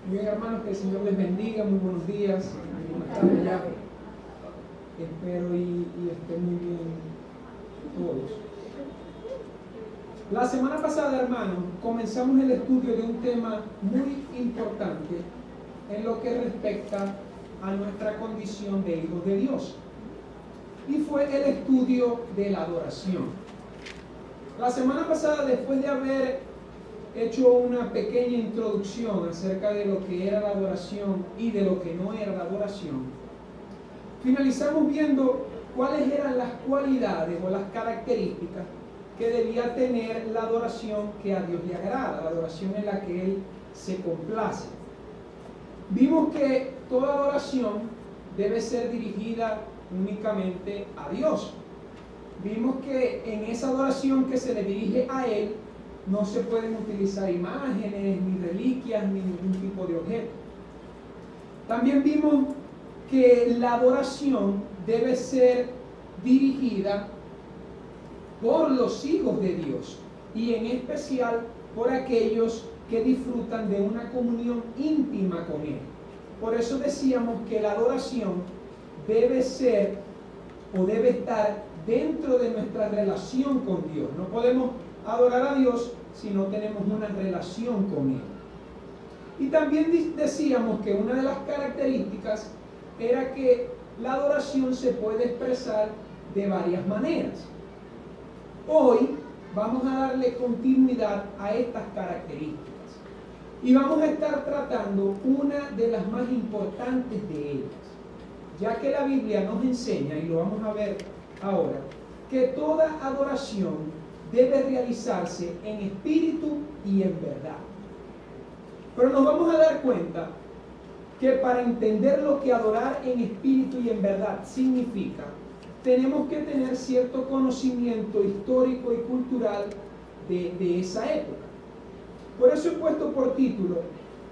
Muy bien, hermanos, que el Señor les bendiga. Muy buenos días. Buenas tardes ya. Espero y estén muy bien todos. La semana pasada, hermanos, comenzamos el estudio de un tema muy importante en lo que respecta a nuestra condición de hijos de Dios. Y fue el estudio de la adoración. La semana pasada, después de haber hecho una pequeña introducción acerca de lo que era la adoración y de lo que no era la adoración, finalizamos viendo cuáles eran las cualidades o las características que debía tener la adoración que a Dios le agrada, la adoración en la que Él se complace. Vimos que toda adoración debe ser dirigida únicamente a Dios. Vimos que en esa adoración que se le dirige a Él no se pueden utilizar imágenes, ni reliquias, ni ningún tipo de objeto. También vimos que la adoración debe ser dirigida por los hijos de Dios y en especial por aquellos que disfrutan de una comunión íntima con Él. Por eso decíamos que la adoración debe ser o debe estar dentro de nuestra relación con Dios. No podemos adorar a Dios si no tenemos una relación con Él. Y también decíamos que una de las características era que la adoración se puede expresar de varias maneras. Hoy vamos a darle continuidad a estas características y vamos a estar tratando una de las más importantes de ellas, ya que la Biblia nos enseña, y lo vamos a ver ahora, que toda adoración debe realizarse en espíritu y en verdad. Pero nos vamos a dar cuenta que para entender lo que adorar en espíritu y en verdad significa, tenemos que tener cierto conocimiento histórico y cultural de esa época. Por eso he puesto por título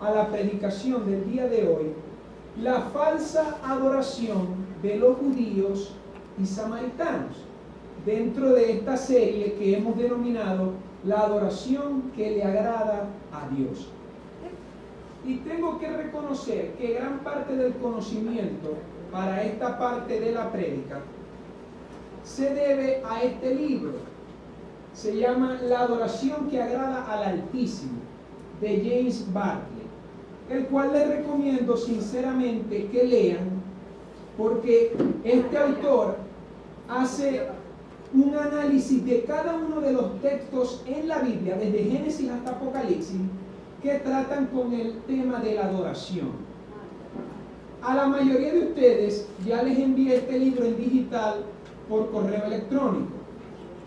a la predicación del día de hoy, la falsa adoración de los judíos y samaritanos, dentro de esta serie que hemos denominado la adoración que le agrada a Dios. Y tengo que reconocer que gran parte del conocimiento para esta parte de la prédica se debe a este libro. Se llama La adoración que agrada al Altísimo, de James Bartlett, el cual les recomiendo sinceramente que lean, porque este autor hace un análisis de cada uno de los textos en la Biblia, desde Génesis hasta Apocalipsis, que tratan con el tema de la adoración. A la mayoría de ustedes ya les envié este libro en digital por correo electrónico,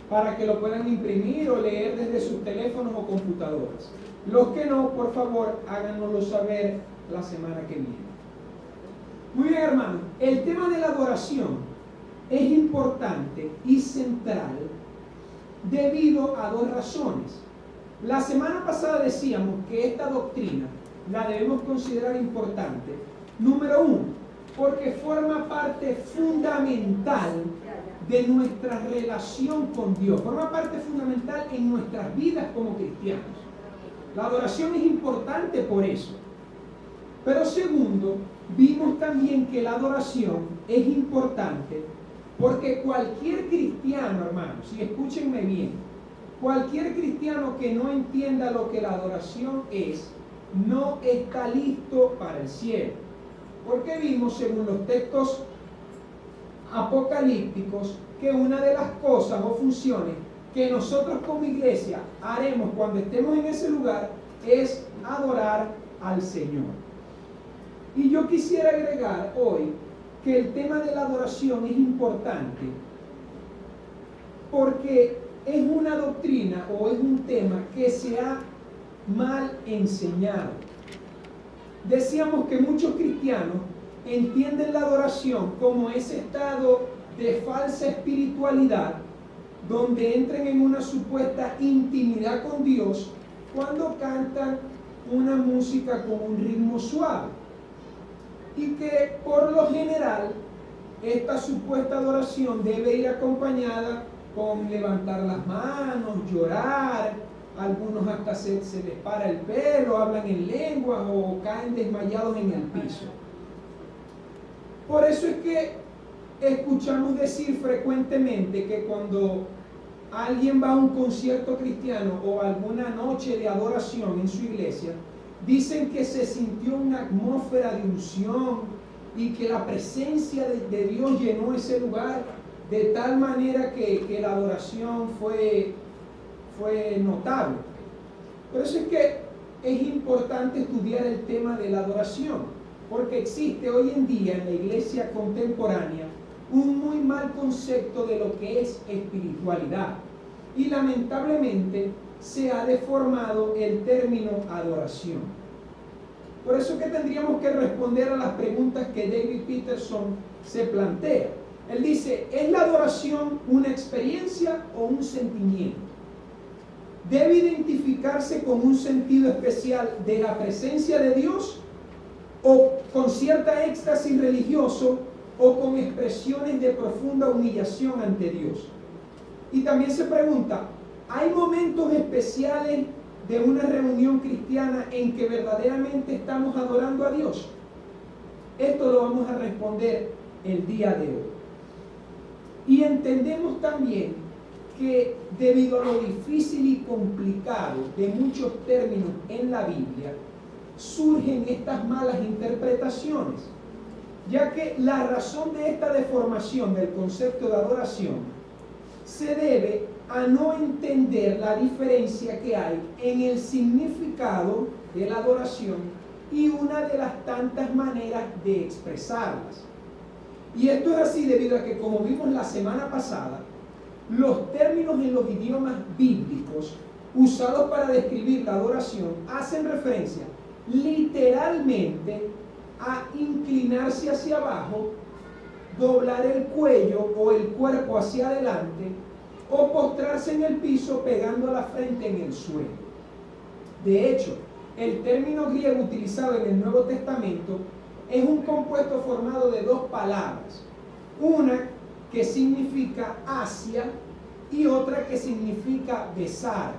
para que lo puedan imprimir o leer desde sus teléfonos o computadoras. Los que no, por favor, háganoslo saber la semana que viene. Muy bien, hermanos, el tema de la adoración es importante y central debido a dos razones. La semana pasada decíamos que esta doctrina la debemos considerar importante. Número uno, porque forma parte fundamental de nuestra relación con Dios, forma parte fundamental en nuestras vidas como cristianos. La adoración es importante por eso. Pero segundo, vimos también que la adoración es importante porque cualquier cristiano, hermanos, y escúchenme bien, cualquier cristiano que no entienda lo que la adoración es, no está listo para el cielo. Porque vimos, según los textos apocalípticos, que una de las cosas o funciones que nosotros como iglesia haremos cuando estemos en ese lugar es adorar al Señor. Y yo quisiera agregar hoy que el tema de la adoración es importante porque es una doctrina o es un tema que se ha mal enseñado. Decíamos que muchos cristianos entienden la adoración como ese estado de falsa espiritualidad donde entran en una supuesta intimidad con Dios cuando cantan una música con un ritmo suave, y que por lo general esta supuesta adoración debe ir acompañada con levantar las manos, llorar, algunos hasta se les para el pelo, hablan en lenguas o caen desmayados en el piso. Por eso es que escuchamos decir frecuentemente que cuando alguien va a un concierto cristiano o alguna noche de adoración en su iglesia, dicen que se sintió una atmósfera de unción y que la presencia de Dios llenó ese lugar de tal manera que la adoración fue notable. Por eso es que es importante estudiar el tema de la adoración, porque existe hoy en día en la iglesia contemporánea un muy mal concepto de lo que es espiritualidad, y lamentablemente se ha deformado el término adoración. Por eso que tendríamos que responder a las preguntas que David Peterson se plantea. Él dice, ¿es la adoración una experiencia o un sentimiento? ¿Debe identificarse con un sentido especial de la presencia de Dios o con cierta éxtasis religioso o con expresiones de profunda humillación ante Dios? Y también se pregunta, ¿hay momentos especiales de una reunión cristiana en que verdaderamente estamos adorando a Dios? Esto lo vamos a responder el día de hoy. Y entendemos también que debido a lo difícil y complicado de muchos términos en la Biblia, surgen estas malas interpretaciones, ya que la razón de esta deformación del concepto de adoración se debe a no entender la diferencia que hay en el significado de la adoración y una de las tantas maneras de expresarlas. Y esto es así debido a que, como vimos la semana pasada, los términos en los idiomas bíblicos usados para describir la adoración hacen referencia literalmente a inclinarse hacia abajo, doblar el cuello o el cuerpo hacia adelante o postrarse en el piso pegando la frente en el suelo. De hecho, el término griego utilizado en el Nuevo Testamento es un compuesto formado de dos palabras, una que significa hacia y otra que significa besar,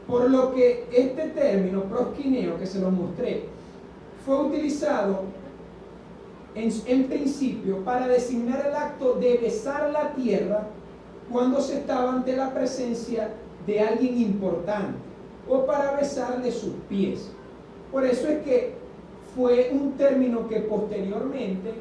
por lo que este término proskineo que se lo mostré fue utilizado en principio para designar el acto de besar la tierra cuando se estaba ante la presencia de alguien importante o para besarle sus pies. Por eso es que fue un término que posteriormente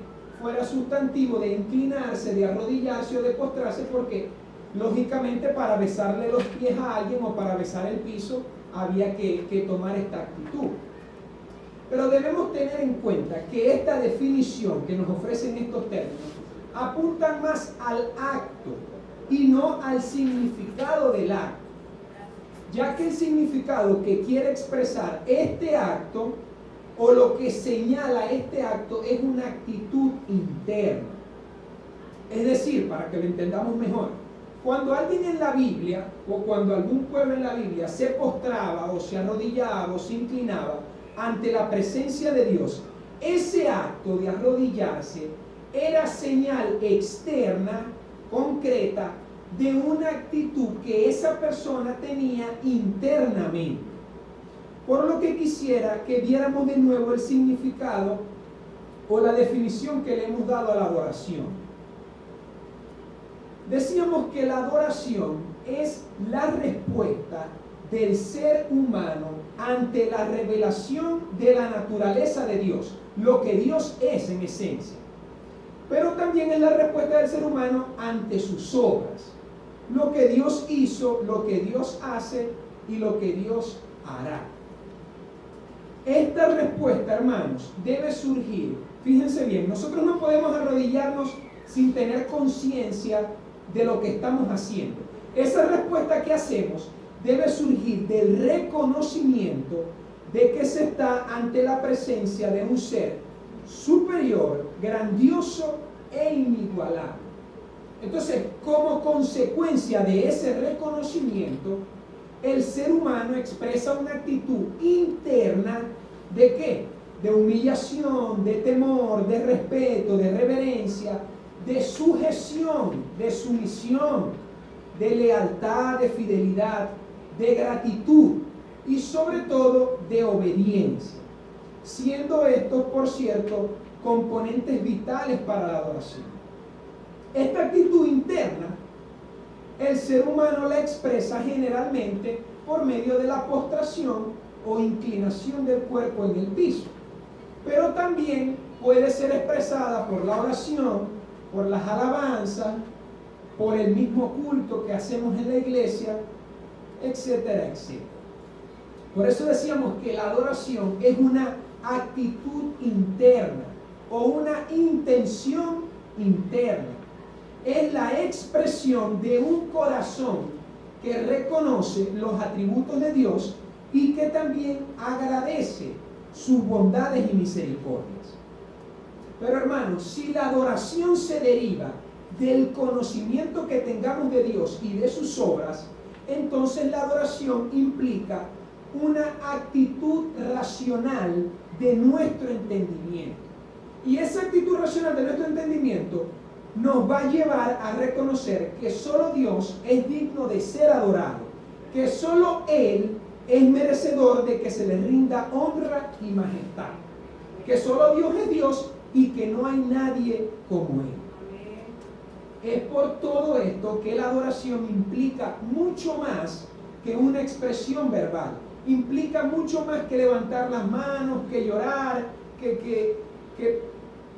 fuera sustantivo de inclinarse, de arrodillarse o de postrarse, porque lógicamente para besarle los pies a alguien o para besar el piso había que tomar esta actitud. Pero debemos tener en cuenta que esta definición que nos ofrecen estos términos apuntan más al acto y no al significado del acto, ya que el significado que quiere expresar este acto o lo que señala este acto es una actitud interna. Es decir, para que lo entendamos mejor, cuando alguien en la Biblia o cuando algún pueblo en la Biblia se postraba o se arrodillaba o se inclinaba ante la presencia de Dios, ese acto de arrodillarse era señal externa, concreta, de una actitud que esa persona tenía internamente. Por lo que quisiera que viéramos de nuevo el significado o la definición que le hemos dado a la adoración. Decíamos que la adoración es la respuesta del ser humano ante la revelación de la naturaleza de Dios, lo que Dios es en esencia. Pero también es la respuesta del ser humano ante sus obras, lo que Dios hizo, lo que Dios hace y lo que Dios hará. Esta respuesta, hermanos, debe surgir, fíjense bien, nosotros no podemos arrodillarnos sin tener conciencia de lo que estamos haciendo. Esa respuesta que hacemos debe surgir del reconocimiento de que se está ante la presencia de un ser superior, grandioso e inigualable. Entonces, como consecuencia de ese reconocimiento, el ser humano expresa una actitud interna ¿de qué? De humillación, de temor, de respeto, de reverencia, de sujeción, de sumisión, de lealtad, de fidelidad, de gratitud y sobre todo de obediencia, siendo estos, por cierto, componentes vitales para la adoración. Esta actitud interna, el ser humano la expresa generalmente por medio de la postración o inclinación del cuerpo en el piso, pero también puede ser expresada por la oración, por las alabanzas, por el mismo culto que hacemos en la iglesia, etcétera, etcétera. Por eso decíamos que la adoración es una actitud interna o una intención interna. Es la expresión de un corazón que reconoce los atributos de Dios y que también agradece sus bondades y misericordias. Pero hermanos, si la adoración se deriva del conocimiento que tengamos de Dios y de sus obras, entonces la adoración implica una actitud racional de nuestro entendimiento. Y esa actitud racional de nuestro entendimiento nos va a llevar a reconocer que solo Dios es digno de ser adorado, que solo Él es merecedor de que se le rinda honra y majestad, que solo Dios es Dios y que no hay nadie como Él. Es por todo esto que la adoración implica mucho más que una expresión verbal, implica mucho más que levantar las manos, que llorar, que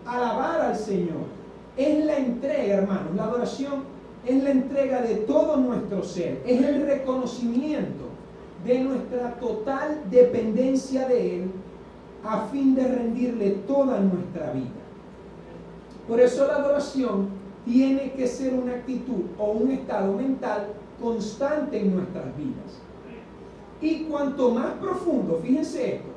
alabar al Señor. Es la entrega, hermanos, la adoración es la entrega de todo nuestro ser, es el reconocimiento de nuestra total dependencia de Él a fin de rendirle toda nuestra vida. Por eso la adoración tiene que ser una actitud o un estado mental constante en nuestras vidas. Y cuanto más profundo, fíjense esto,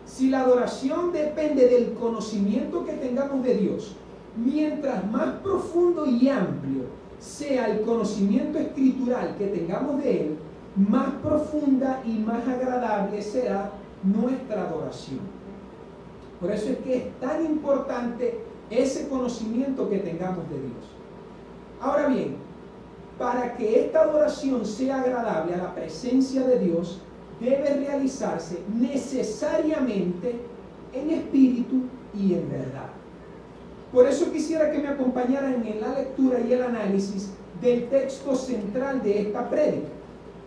si la adoración depende del conocimiento que tengamos de Dios, mientras más profundo y amplio sea el conocimiento escritural que tengamos de Él, más profunda y más agradable será nuestra adoración. Por eso es que es tan importante ese conocimiento que tengamos de Dios. Ahora bien, para que esta adoración sea agradable a la presencia de Dios, debe realizarse necesariamente en espíritu y en verdad. Por eso quisiera que me acompañaran en la lectura y el análisis del texto central de esta prédica,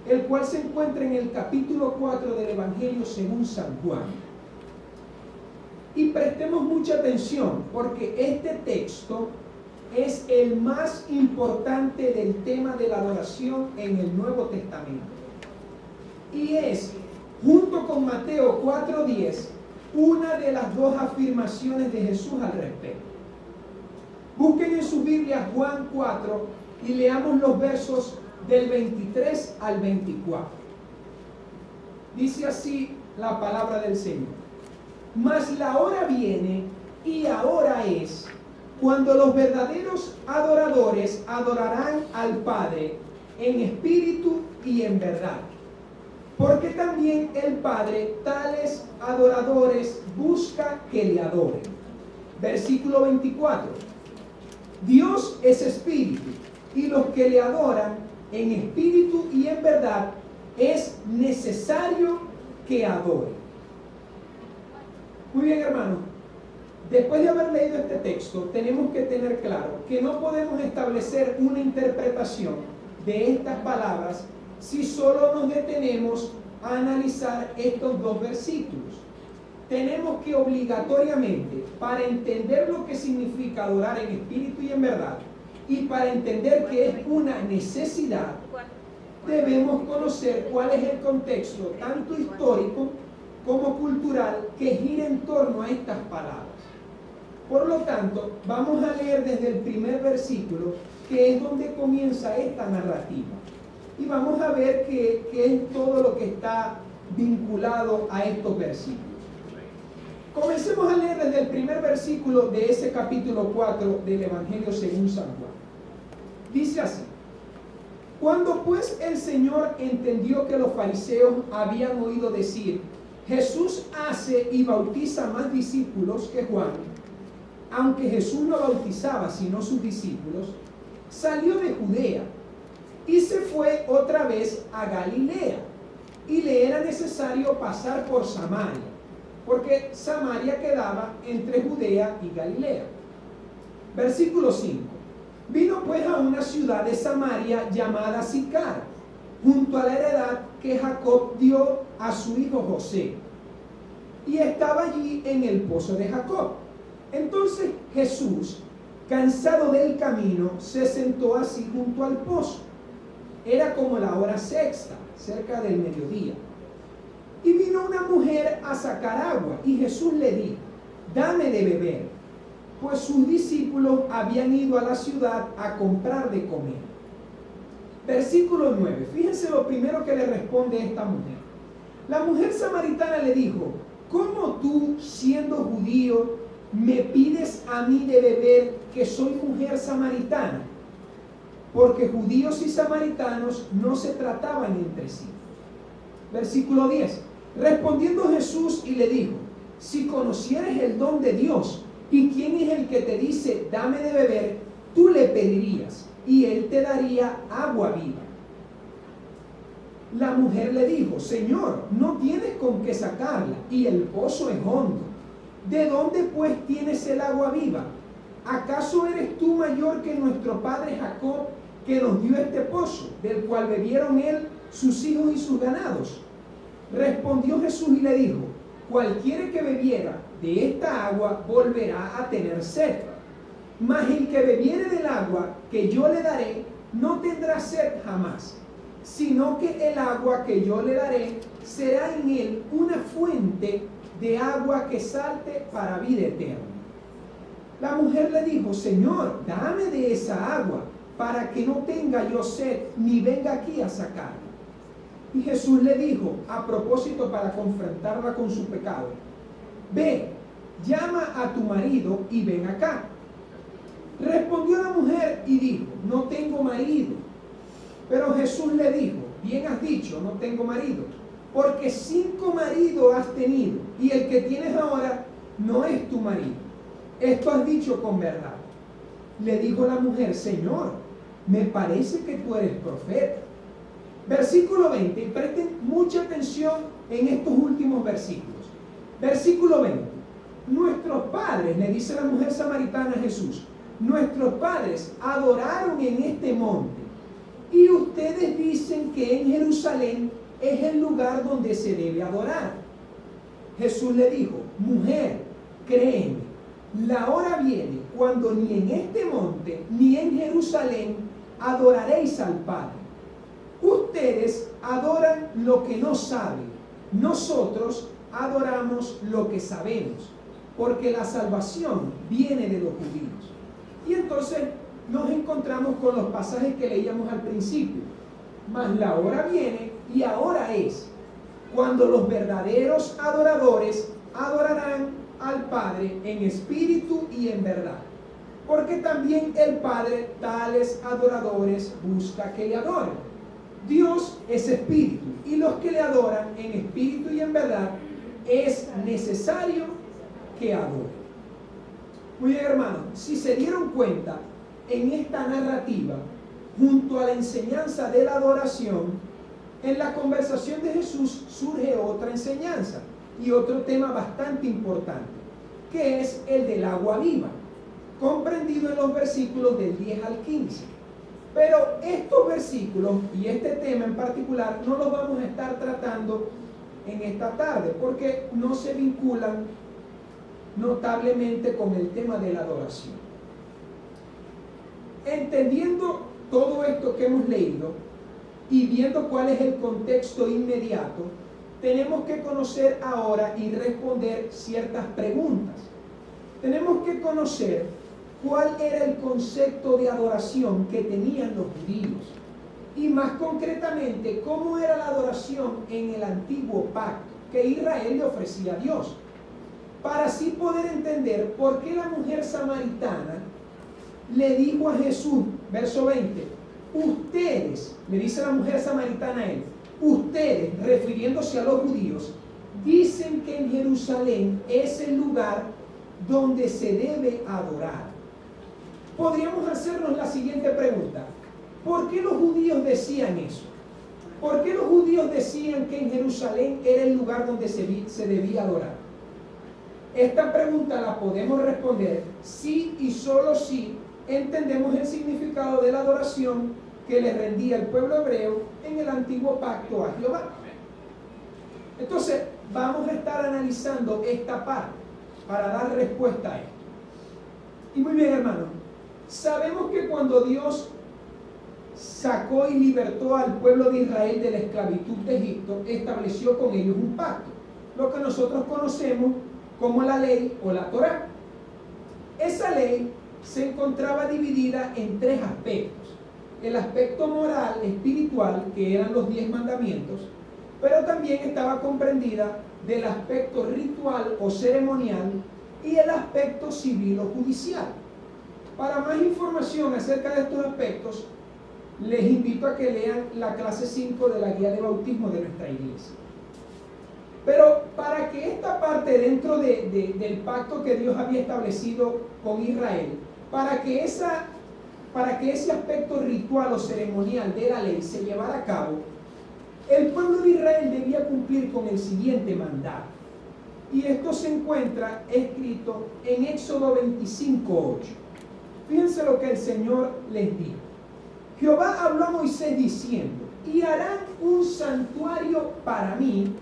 el cual se encuentra en el capítulo 4 del Evangelio según San Juan. Y prestemos mucha atención, porque este texto es el más importante del tema de la adoración en el Nuevo Testamento. Y es, junto con Mateo 4:10, una de las dos afirmaciones de Jesús al respecto. Busquen en su Biblia Juan 4 y leamos los versos del 23 al 24. Dice así la palabra del Señor: Mas la hora viene y ahora es, cuando los verdaderos adoradores adorarán al Padre en espíritu y en verdad, porque también el Padre tales adoradores busca que le adoren. Versículo 24: Dios es espíritu, y los que le adoran en espíritu y en verdad es necesario que adoren. Muy bien, hermanos, después de haber leído este texto, tenemos que tener claro que no podemos establecer una interpretación de estas palabras si solo nos detenemos a analizar estos dos versículos. Tenemos que obligatoriamente, para entender lo que significa adorar en espíritu y en verdad, y para entender que es una necesidad, debemos conocer cuál es el contexto, tanto histórico como cultural, que gira en torno a estas palabras. Por lo tanto, vamos a leer desde el primer versículo, que es donde comienza esta narrativa. Y vamos a ver qué es todo lo que está vinculado a estos versículos. Comencemos a leer desde el primer versículo de ese capítulo 4 del Evangelio según San Juan. Dice así: Cuando pues el Señor entendió que los fariseos habían oído decir: Jesús hace y bautiza más discípulos que Juan, aunque Jesús no bautizaba sino sus discípulos, salió de Judea y se fue otra vez a Galilea, y le era necesario pasar por Samaria, porque Samaria quedaba entre Judea y Galilea. Versículo 5. Vino pues a una ciudad de Samaria llamada Sicar, junto a la heredad que Jacob dio a su hijo José, y estaba allí en el pozo de Jacob. Entonces Jesús, cansado del camino, se sentó así junto al pozo. Era como la hora sexta, cerca del mediodía. Y vino una mujer a sacar agua, y Jesús le dijo: dame de beber, pues sus discípulos habían ido a la ciudad a comprar de comer. Versículo 9. Fíjense lo primero que le responde esta mujer. La mujer samaritana le dijo: ¿cómo tú, siendo judío, me pides a mí de beber, que soy mujer samaritana? Porque judíos y samaritanos no se trataban entre sí. Versículo 10. Respondiendo Jesús y le dijo: si conocieres el don de Dios y quién es el que te dice dame de beber, tú le pedirías y él te daría agua viva. La mujer le dijo: Señor, no tienes con qué sacarla y el pozo es hondo. ¿De dónde pues tienes el agua viva? ¿Acaso eres tú mayor que nuestro padre Jacob, que nos dio este pozo, del cual bebieron él, sus hijos y sus ganados? Respondió Jesús y le dijo: cualquiera que bebiera de esta agua volverá a tener sed, mas el que bebiere del agua que yo le daré no tendrá sed jamás, sino que el agua que yo le daré será en él una fuente de agua que salte para vida eterna. La mujer le dijo: Señor, dame de esa agua, para que no tenga yo sed, ni venga aquí a sacarla. Y Jesús le dijo, a propósito para confrontarla con su pecado: ve, llama a tu marido y ven acá. Respondió la mujer y dijo: no tengo marido. Pero Jesús le dijo: bien has dicho, no tengo marido, porque 5 maridos has tenido, y el que tienes ahora no es tu marido. Esto has dicho con verdad. Le dijo la mujer: Señor, me parece que tú eres profeta. Versículo 20, y presten mucha atención en estos últimos versículos. Versículo 20. Nuestros padres, le dice la mujer samaritana a Jesús, nuestros padres adoraron en este monte, y ustedes dicen que en Jerusalén es el lugar donde se debe adorar. Jesús le dijo: mujer, créeme, la hora viene cuando ni en este monte ni en Jerusalén adoraréis al Padre. Ustedes adoran lo que no saben, nosotros adoramos lo que sabemos, porque la salvación viene de los judíos. Y entonces nos encontramos con los pasajes que leíamos al principio. Mas la hora viene, y ahora es, cuando los verdaderos adoradores adorarán al Padre en espíritu y en verdad, porque también el Padre tales adoradores busca que le adoren. Dios es espíritu, y los que le adoran en espíritu y en verdad es necesario que adoren. Muy bien, hermanos, si se dieron cuenta, en esta narrativa, junto a la enseñanza de la adoración, en la conversación de Jesús surge otra enseñanza y otro tema bastante importante, que es el del agua viva, comprendido en los versículos del 10 al 15. Pero estos versículos y este tema en particular no los vamos a estar tratando en esta tarde, porque no se vinculan notablemente con el tema de la adoración. Entendiendo todo esto que hemos leído y viendo cuál es el contexto inmediato, tenemos que conocer ahora y responder ciertas preguntas. Tenemos que conocer cuál era el concepto de adoración que tenían los judíos, y más concretamente cómo era la adoración en el antiguo pacto que Israel le ofrecía a Dios, para así poder entender por qué la mujer samaritana le dijo a Jesús, verso 20, ustedes, le dice la mujer samaritana a él, ustedes, refiriéndose a los judíos, dicen que en Jerusalén es el lugar donde se debe adorar. Podríamos hacernos la siguiente pregunta: ¿por qué los judíos decían eso? ¿Por qué los judíos decían que en Jerusalén era el lugar donde se debía adorar? Esta pregunta la podemos responder sí y solo si entendemos el significado de la adoración que le rendía el pueblo hebreo en el antiguo pacto a Jehová. Entonces, vamos a estar analizando esta parte para dar respuesta a esto. Y muy bien, hermanos, sabemos que cuando Dios sacó y libertó al pueblo de Israel de la esclavitud de Egipto, estableció con ellos un pacto, lo que nosotros conocemos como la ley o la Torá. Esa ley se encontraba dividida en tres aspectos: el aspecto moral, espiritual, que eran los 10 mandamientos, pero también estaba comprendida del aspecto ritual o ceremonial y el aspecto civil o judicial. Para más información acerca de estos aspectos, les invito a que lean la clase 5 de la guía de bautismo de nuestra iglesia. Pero para que esta parte dentro del pacto que Dios había establecido con Israel, para que ese aspecto ritual o ceremonial de la ley se llevara a cabo, el pueblo de Israel debía cumplir con el siguiente mandato. Y esto se encuentra escrito en Éxodo 25:8. Fíjense lo que el Señor les dijo. Jehová habló a Moisés diciendo: y harán un santuario para mí,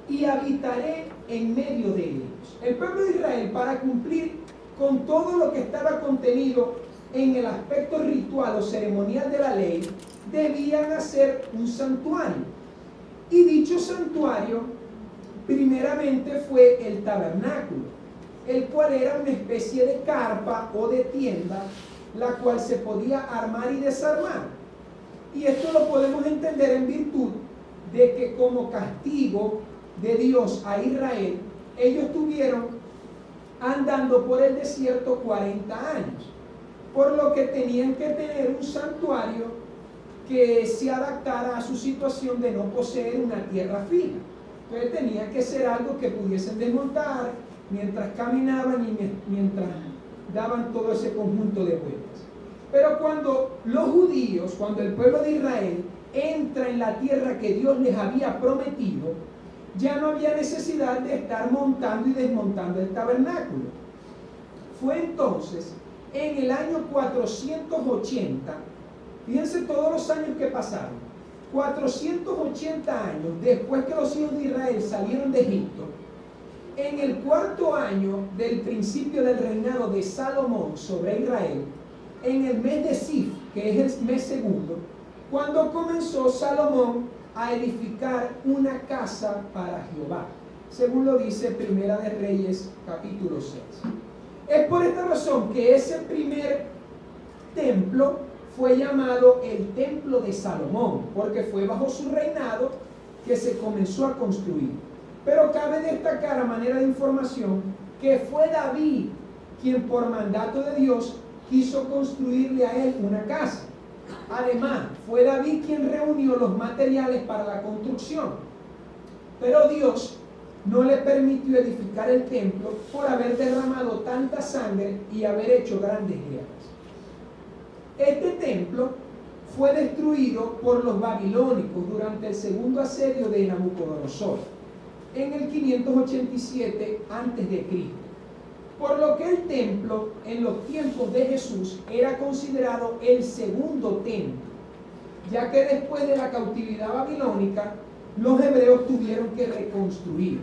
y habitaré en medio de ellos. El pueblo de Israel, para cumplir con todo lo que estaba contenido en el aspecto ritual o ceremonial de la ley, debían hacer un santuario. Y dicho santuario, primeramente fue el tabernáculo, el cual era una especie de carpa o de tienda, la cual se podía armar y desarmar. Y esto lo podemos entender en virtud de que como castigo de Dios a Israel, ellos estuvieron andando por el desierto 40 años, por lo que tenían que tener un santuario que se adaptara a su situación de no poseer una tierra fija. Entonces tenía que ser algo que pudiesen desmontar mientras caminaban y mientras daban todo ese conjunto de vueltas. Pero cuando los judíos, cuando el pueblo de Israel entra en la tierra que Dios les había prometido, ya no había necesidad de estar montando y desmontando el tabernáculo. Fue entonces en el año 480, fíjense todos los años que pasaron, 480 años después que los hijos de Israel salieron de Egipto, en el cuarto año del principio del reinado de Salomón sobre Israel, en el mes de Sif, que es el mes segundo, cuando comenzó Salomón a edificar una casa para Jehová, según lo dice Primera de Reyes capítulo 6. Es por esta razón que ese primer templo fue llamado el templo de Salomón, porque fue bajo su reinado que se comenzó a construir. Pero cabe destacar a manera de información que fue David quien por mandato de Dios quiso construirle a él una casa. Además, fue David quien reunió los materiales para la construcción. Pero Dios no le permitió edificar el templo por haber derramado tanta sangre y haber hecho grandes guerras. Este templo fue destruido por los babilónicos durante el segundo asedio de Nabucodonosor, en el 587 a.C. Por lo que el templo en los tiempos de Jesús era considerado el segundo templo, ya que después de la cautividad babilónica los hebreos tuvieron que reconstruir.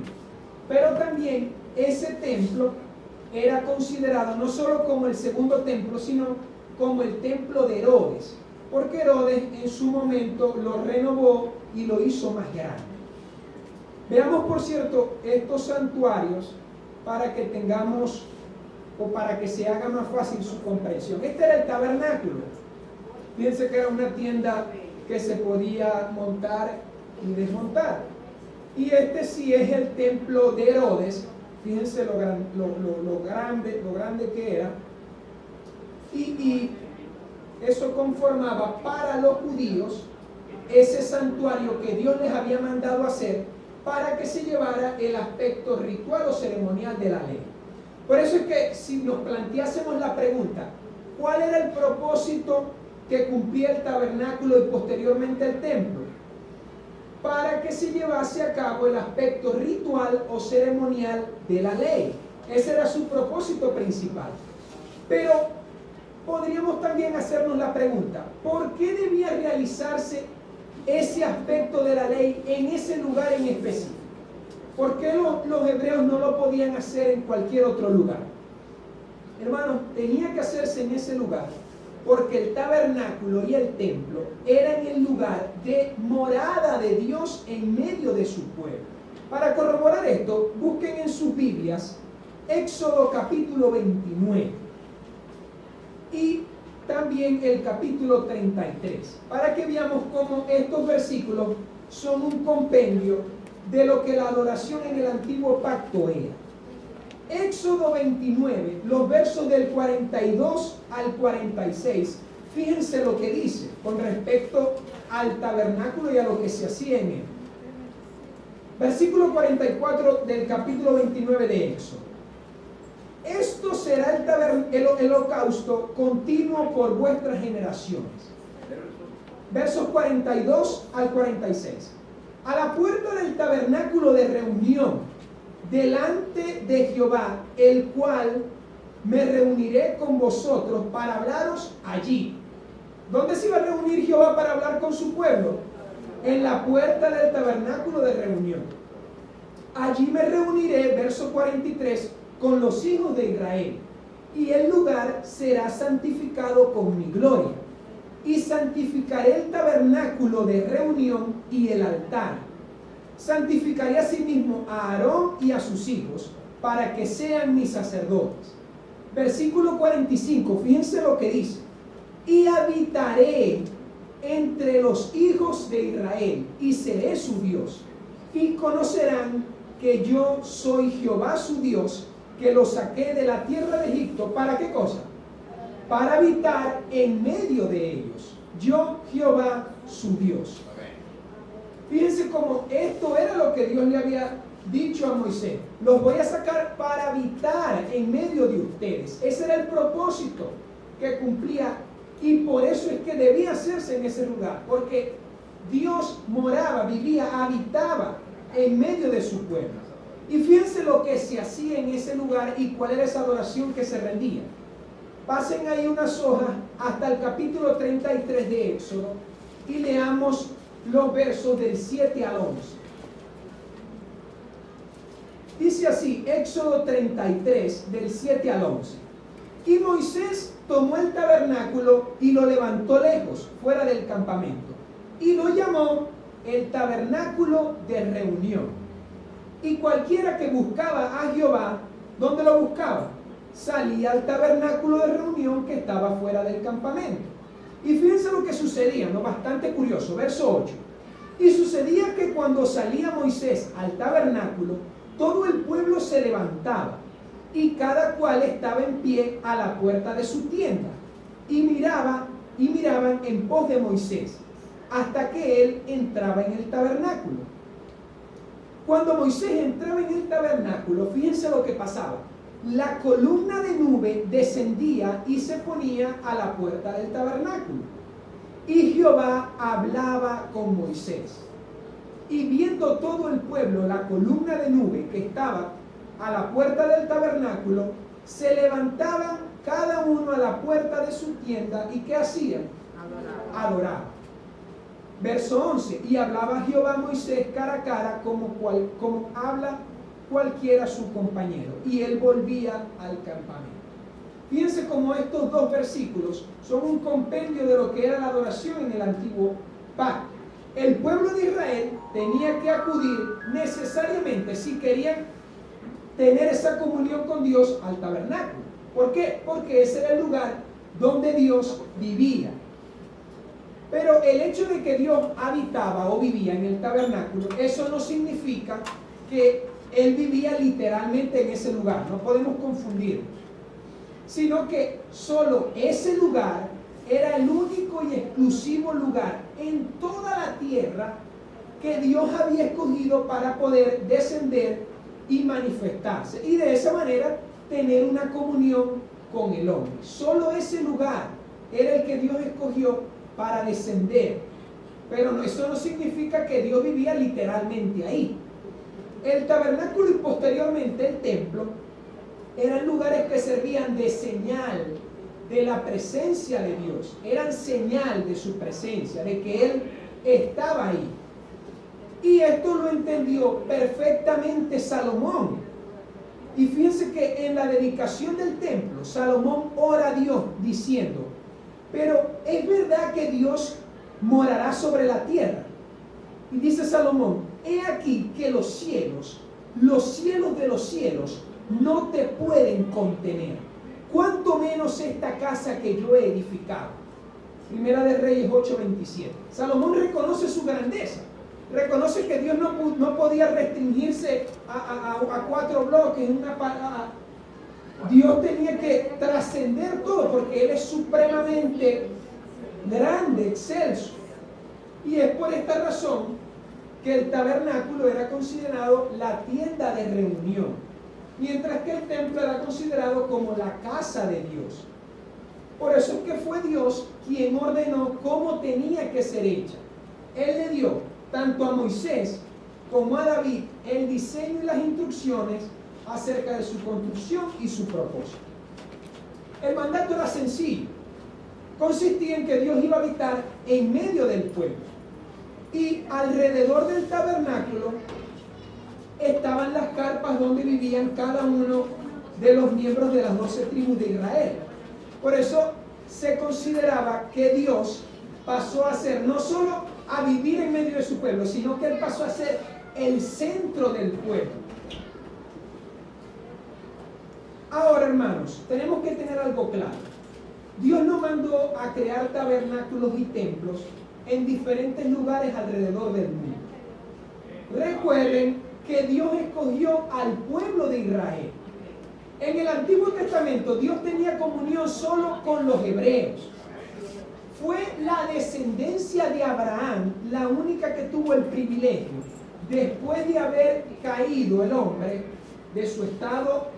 Pero también ese templo era considerado no solo como el segundo templo, sino como el templo de Herodes, porque Herodes en su momento lo renovó y lo hizo más grande. Veamos, por cierto, estos santuarios para que tengamos o para que se haga más fácil su comprensión. Este era el tabernáculo. Fíjense que era una tienda que se podía montar y desmontar. Y este sí es el templo de Herodes. Fíjense lo grande que era. Y eso conformaba para los judíos ese santuario que Dios les había mandado hacer para que se llevara el aspecto ritual o ceremonial de la ley. Por eso es que si nos planteásemos la pregunta, ¿cuál era el propósito que cumplía el tabernáculo y posteriormente el templo? para que se llevase a cabo el aspecto ritual o ceremonial de la ley. Ese era su propósito principal. Pero podríamos también hacernos la pregunta, ¿por qué debía realizarse ese aspecto de la ley en ese lugar en específico? ¿Por qué los hebreos no lo podían hacer en cualquier otro lugar? Hermanos, tenía que hacerse en ese lugar porque el tabernáculo y el templo eran el lugar de morada de Dios en medio de su pueblo. Para corroborar esto, busquen en sus Biblias Éxodo capítulo 29 y también el capítulo 33, para que veamos cómo estos versículos son un compendio de lo que la adoración en el antiguo pacto era. Éxodo 29, los versos del 42 al 46, fíjense lo que dice con respecto al tabernáculo y a lo que se hacía en él. Versículo 44 del capítulo 29 de Éxodo. Esto será el holocausto continuo por vuestras generaciones. Versos 42 al 46. A la puerta del tabernáculo de reunión, delante de Jehová, el cual me reuniré con vosotros para hablaros allí. ¿Dónde se iba a reunir Jehová para hablar con su pueblo? En la puerta del tabernáculo de reunión. Allí me reuniré, verso 43, con los hijos de Israel, y el lugar será santificado con mi gloria. Y santificaré el tabernáculo de reunión y el altar. Santificaré asimismo a Aarón y a sus hijos, para que sean mis sacerdotes. Versículo 45, fíjense lo que dice. Y habitaré entre los hijos de Israel, y seré su Dios. Y conocerán que yo soy Jehová su Dios, que los saqué de la tierra de Egipto. ¿Para qué cosa? Para habitar en medio de ellos. Yo, Jehová, su Dios. Fíjense cómo esto era lo que Dios le había dicho a Moisés. Los voy a sacar para habitar en medio de ustedes. Ese era el propósito que cumplía. Y por eso es que debía hacerse en ese lugar. Porque Dios moraba, vivía, habitaba en medio de su pueblo. Y fíjense lo que se hacía en ese lugar y cuál era esa adoración que se rendía. Pasen ahí unas hojas hasta el capítulo 33 de Éxodo y leamos los versos del 7 al 11. Dice así, Éxodo 33, del 7 al 11. Y Moisés tomó el tabernáculo y lo levantó lejos, fuera del campamento, y lo llamó el tabernáculo de reunión. Y cualquiera que buscaba a Jehová, ¿dónde lo buscaba? Salía al tabernáculo de reunión que estaba fuera del campamento. Y fíjense lo que sucedía, ¿no? Bastante curioso, verso 8. Y sucedía que cuando salía Moisés al tabernáculo, todo el pueblo se levantaba, y cada cual estaba en pie a la puerta de su tienda, y miraban en pos de Moisés, hasta que él entraba en el tabernáculo. Cuando Moisés entraba en el tabernáculo, fíjense lo que pasaba. La columna de nube descendía y se ponía a la puerta del tabernáculo. Y Jehová hablaba con Moisés. Y viendo todo el pueblo la columna de nube que estaba a la puerta del tabernáculo, se levantaban cada uno a la puerta de su tienda. ¿Y qué hacían? Adoraban. Verso 11, y hablaba Jehová a Moisés cara a cara como habla cualquiera su compañero, y él volvía al campamento. Fíjense cómo estos dos versículos son un compendio de lo que era la adoración en el antiguo pacto. El pueblo de Israel tenía que acudir necesariamente, si querían tener esa comunión con Dios, al tabernáculo. ¿Por qué? Porque ese era el lugar donde Dios vivía. Pero el hecho de que Dios habitaba o vivía en el tabernáculo, eso no significa que Él vivía literalmente en ese lugar. No podemos confundirnos. Sino que solo ese lugar era el único y exclusivo lugar en toda la tierra que Dios había escogido para poder descender y manifestarse. Y de esa manera tener una comunión con el hombre. Solo ese lugar era el que Dios escogió para descender Pero eso no significa que Dios vivía literalmente ahí. El tabernáculo y posteriormente el templo eran lugares que servían de señal de la presencia de Dios. Eran señal de su presencia, de que Él estaba ahí. Y esto lo entendió perfectamente Salomón. Y fíjense que en la dedicación del templo, Salomón ora a Dios diciendo: pero es verdad que Dios morará sobre la tierra. Y dice Salomón: he aquí que los cielos de los cielos, no te pueden contener, cuanto menos esta casa que yo he edificado. Primera de Reyes 8:27. Salomón reconoce su grandeza. Reconoce que Dios no podía restringirse a 4 bloques, Dios tenía que trascender todo, porque Él es supremamente grande, excelso. Y es por esta razón que el tabernáculo era considerado la tienda de reunión, mientras que el templo era considerado como la casa de Dios. Por eso es que fue Dios quien ordenó cómo tenía que ser hecha. Él le dio tanto a Moisés como a David el diseño y las instrucciones acerca de su construcción y su propósito. El mandato era sencillo. Consistía en que Dios iba a habitar en medio del pueblo. Y alrededor del tabernáculo estaban las carpas donde vivían cada uno de los miembros de las 12 tribus de Israel. Por eso se consideraba que Dios pasó a ser no solo a vivir en medio de su pueblo, sino que Él pasó a ser el centro del pueblo. Ahora, hermanos, tenemos que tener algo claro. Dios no mandó a crear tabernáculos y templos en diferentes lugares alrededor del mundo. Recuerden que Dios escogió al pueblo de Israel. En el Antiguo Testamento Dios tenía comunión solo con los hebreos. Fue la descendencia de Abraham la única que tuvo el privilegio, después de haber caído el hombre de su estado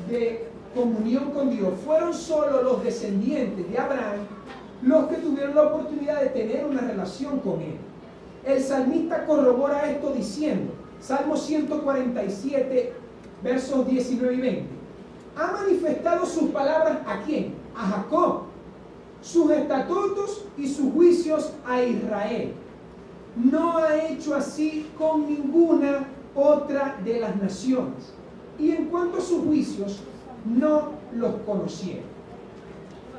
de comunión con Dios. Fueron solo los descendientes de Abraham los que tuvieron la oportunidad de tener una relación con Él. El salmista corrobora esto diciendo, Salmo 147, versos 19 y 20. Ha manifestado sus palabras ¿a quién? A Jacob, sus estatutos y sus juicios a Israel. No ha hecho así con ninguna otra de las naciones. Y en cuanto a sus juicios, no los conocieron.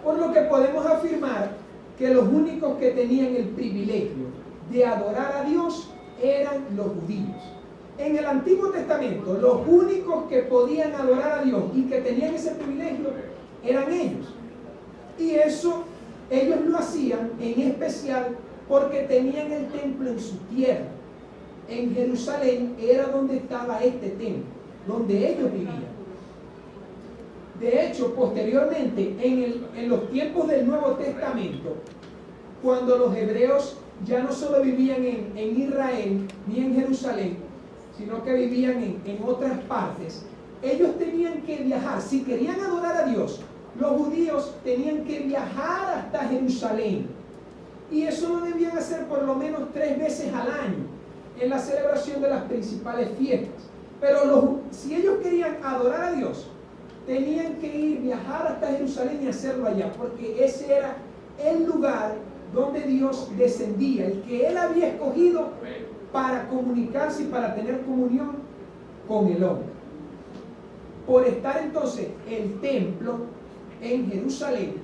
Por lo que podemos afirmar que los únicos que tenían el privilegio de adorar a Dios eran los judíos. En el Antiguo Testamento, los únicos que podían adorar a Dios y que tenían ese privilegio eran ellos. Y eso ellos lo hacían en especial porque tenían el templo en su tierra. En Jerusalén era donde estaba este templo, donde ellos vivían. De hecho, posteriormente, en los tiempos del Nuevo Testamento, cuando los hebreos ya no solo vivían en Israel ni en Jerusalén, sino que vivían en otras partes, ellos tenían que viajar. Si querían adorar a Dios, los judíos tenían que viajar hasta Jerusalén. Y eso lo debían hacer por lo menos 3 veces al año, en la celebración de las principales fiestas. Pero si ellos querían adorar a Dios, tenían que viajar hasta Jerusalén y hacerlo allá, porque ese era el lugar donde Dios descendía, el que Él había escogido para comunicarse y para tener comunión con el hombre. Por estar entonces el templo en Jerusalén,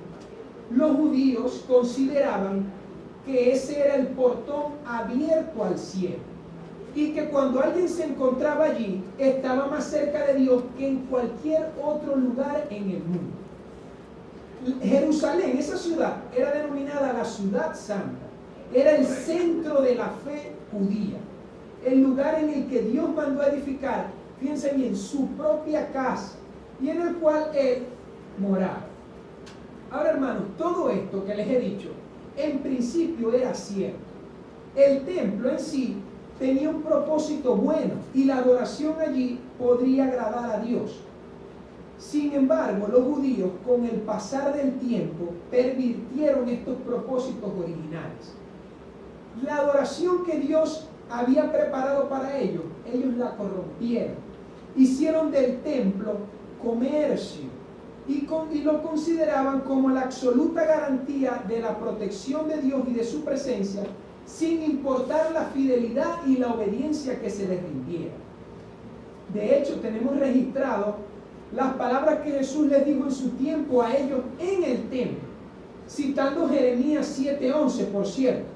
los judíos consideraban que ese era el portón abierto al cielo, y que cuando alguien se encontraba allí, estaba más cerca de Dios que en cualquier otro lugar en el mundo. Jerusalén, esa ciudad, era denominada la ciudad santa. Era el centro de la fe judía. El lugar en el que Dios mandó a edificar, fíjense bien, su propia casa, y en el cual Él moraba. Ahora, hermanos, todo esto que les he dicho, en principio era cierto. El templo en sí tenía un propósito bueno y la adoración allí podría agradar a Dios. Sin embargo, los judíos, con el pasar del tiempo, pervirtieron estos propósitos originales. la adoración que Dios había preparado para ellos, ellos la corrompieron. Hicieron del templo comercio y lo consideraban como la absoluta garantía de la protección de Dios y de su presencia, sin importar la fidelidad y la obediencia que se les rindiera. De hecho, tenemos registrado las palabras que Jesús les dijo en su tiempo a ellos en el templo, citando Jeremías 7:11, por cierto,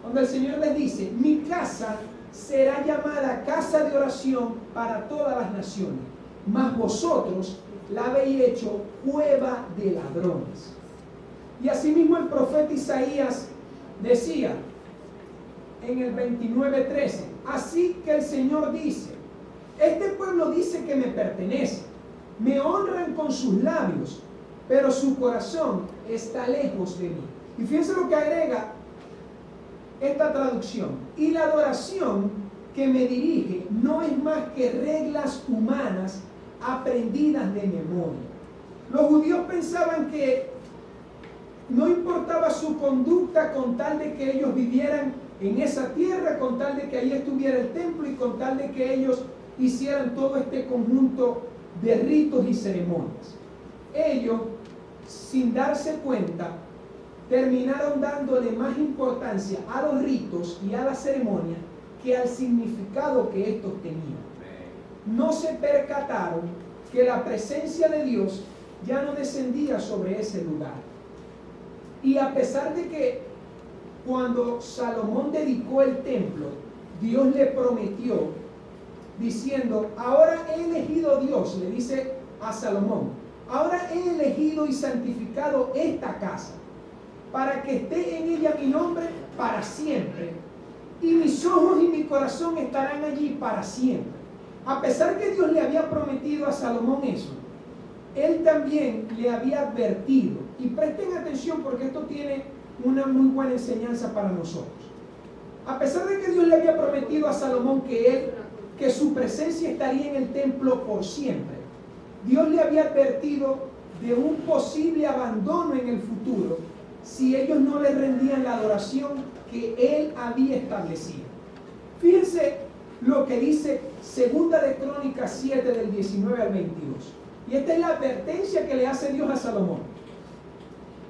donde el Señor les dice: mi casa será llamada casa de oración para todas las naciones, mas vosotros la habéis hecho cueva de ladrones. Y asimismo el profeta Isaías decía en el 29:13: así que el Señor dice, este pueblo dice que me pertenece, me honran con sus labios, pero su corazón está lejos de mí. Y fíjense lo que agrega esta traducción: y la adoración que me dirige no es más que reglas humanas aprendidas de memoria. Los judíos pensaban que no importaba su conducta con tal de que ellos vivieran en esa tierra, con tal de que ahí estuviera el templo y con tal de que ellos hicieran todo este conjunto de ritos y ceremonias. Ellos, sin darse cuenta, terminaron dándole más importancia a los ritos y a la ceremonia que al significado que estos tenían. No se percataron que la presencia de Dios ya no descendía sobre ese lugar. Y a pesar de que cuando Salomón dedicó el templo, Dios le prometió, diciendo: ahora he elegido, Dios le dice a Salomón, ahora he elegido y santificado esta casa, para que esté en ella mi nombre para siempre, y mis ojos y mi corazón estarán allí para siempre. A pesar que Dios le había prometido a Salomón eso, él también le había advertido, y presten atención porque esto tiene una muy buena enseñanza para nosotros. A pesar de que Dios le había prometido a Salomón que su presencia estaría en el templo por siempre, Dios le había advertido de un posible abandono en el futuro si ellos no le rendían la adoración que él había establecido. Fíjense lo que dice Segunda de Crónicas 7 del 19 al 22. Y esta es la advertencia que le hace Dios a Salomón.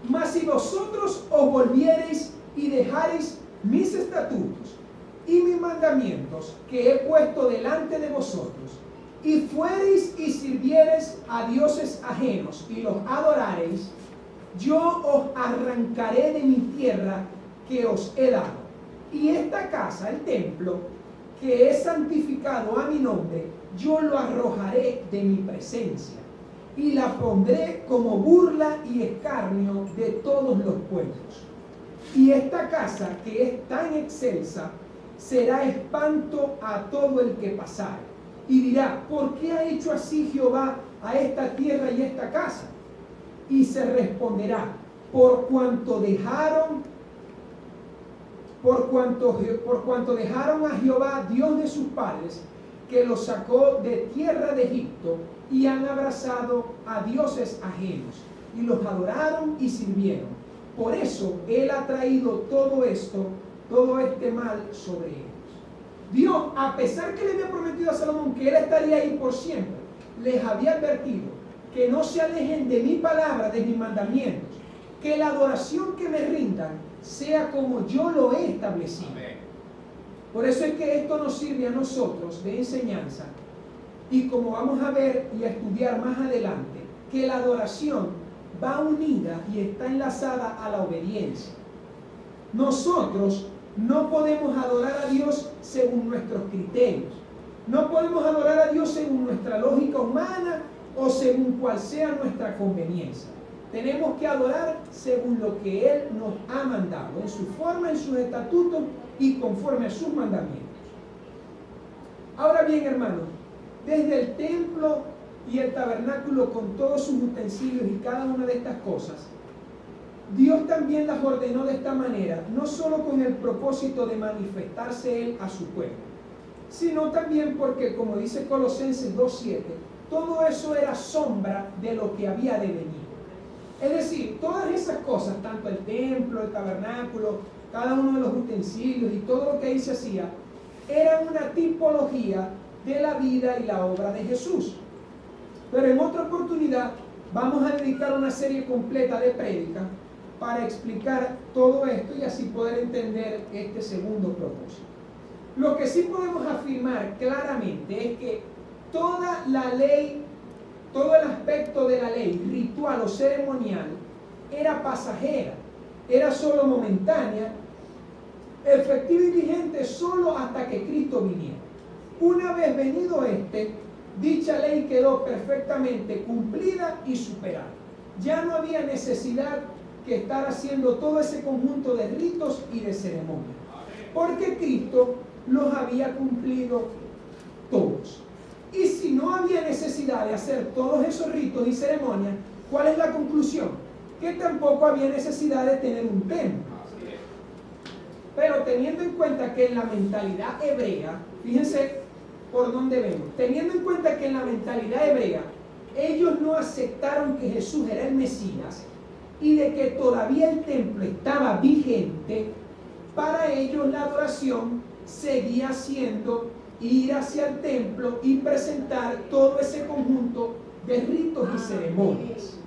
Mas si vosotros os volviereis y dejareis mis estatutos y mis mandamientos que he puesto delante de vosotros, y fuereis y sirviereis a dioses ajenos y los adorareis, yo os arrancaré de mi tierra que os he dado. Y esta casa, el templo, que he santificado a mi nombre, yo lo arrojaré de mi presencia y la pondré como burla y escarnio de todos los pueblos. Y esta casa, que es tan excelsa, será espanto a todo el que pasare, y dirá: ¿por qué ha hecho así Jehová a esta tierra y esta casa? Y se responderá: por cuanto dejaron a Jehová, Dios de sus padres, que los sacó de tierra de Egipto, y han abrazado a dioses ajenos, y los adoraron y sirvieron. Por eso Él ha traído todo este mal sobre ellos. Dios, a pesar que le había prometido a Salomón que Él estaría ahí por siempre, les había advertido que no se alejen de mi palabra, de mis mandamientos, que la adoración que me rindan sea como yo lo he establecido. Amén. Por eso es que esto nos sirve a nosotros de enseñanza, y como vamos a ver y a estudiar más adelante, que la adoración va unida y está enlazada a la obediencia. Nosotros no podemos adorar a Dios según nuestros criterios, no podemos adorar a Dios según nuestra lógica humana o según cual sea nuestra conveniencia. Tenemos que adorar según lo que Él nos ha mandado, en su forma, en sus estatutos y conforme a sus mandamientos. Ahora bien, hermanos, desde el templo y el tabernáculo con todos sus utensilios y cada una de estas cosas, Dios también las ordenó de esta manera, no solo con el propósito de manifestarse Él a su pueblo, sino también porque, como dice Colosenses 2:7, todo eso era sombra de lo que había de venir. Es decir, todas esas cosas, tanto el templo, el tabernáculo, cada uno de los utensilios y todo lo que ahí se hacía, eran una tipología de la vida y la obra de Jesús. Pero en otra oportunidad vamos a dedicar una serie completa de prédicas para explicar todo esto y así poder entender este segundo propósito. Lo que sí podemos afirmar claramente es que toda la ley, todo el aspecto de la ley, ritual o ceremonial, era pasajera, era solo momentánea, efectiva y vigente solo hasta que Cristo viniera. Una vez venido dicha ley quedó perfectamente cumplida y superada. Ya no había necesidad que estar haciendo todo ese conjunto de ritos y de ceremonias, porque Cristo los había cumplido todos. Y si no había necesidad de hacer todos esos ritos y ceremonias, ¿cuál es la conclusión? Que tampoco había necesidad de tener un templo. Pero teniendo en cuenta que en la mentalidad hebrea, fíjense por dónde vemos, teniendo en cuenta que en la mentalidad hebrea ellos no aceptaron que Jesús era el Mesías y de que todavía el templo estaba vigente, para ellos la adoración seguía siendo ir hacia el templo y presentar todo ese conjunto de ritos y ceremonias.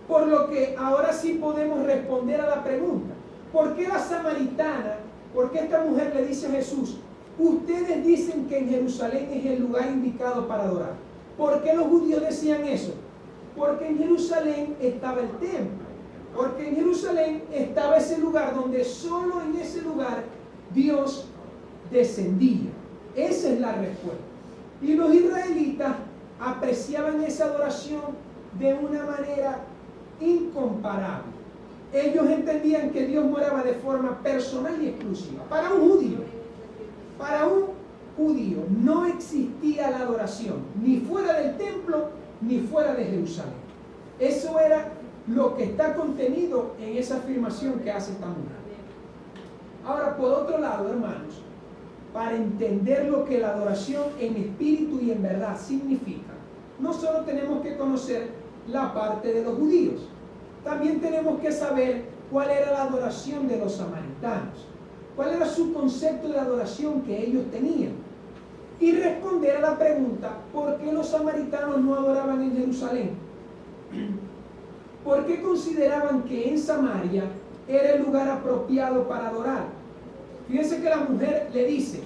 Por lo que ahora sí podemos responder a la pregunta: ¿por qué la samaritana, por qué esta mujer le dice a Jesús, ustedes dicen que en Jerusalén es el lugar indicado para adorar? ¿Por qué los judíos decían eso? Porque en Jerusalén estaba el templo, porque en Jerusalén estaba ese lugar donde solo en ese lugar Dios descendía. Esa es la respuesta. Y los israelitas apreciaban esa adoración de una manera incomparable. Ellos entendían que Dios moraba de forma personal y exclusiva. Para un judío no existía la adoración ni fuera del templo ni fuera de Jerusalén. Eso era lo que está contenido en esa afirmación que hace esta mujer. Ahora, por otro lado, hermanos, para entender lo que la adoración en espíritu y en verdad significa, no solo tenemos que conocer la parte de los judíos, también tenemos que saber cuál era la adoración de los samaritanos, cuál era su concepto de adoración que ellos tenían, y responder a la pregunta: ¿por qué los samaritanos no adoraban en Jerusalén? ¿Por qué consideraban que en Samaria era el lugar apropiado para adorar? Fíjense que la mujer le dice: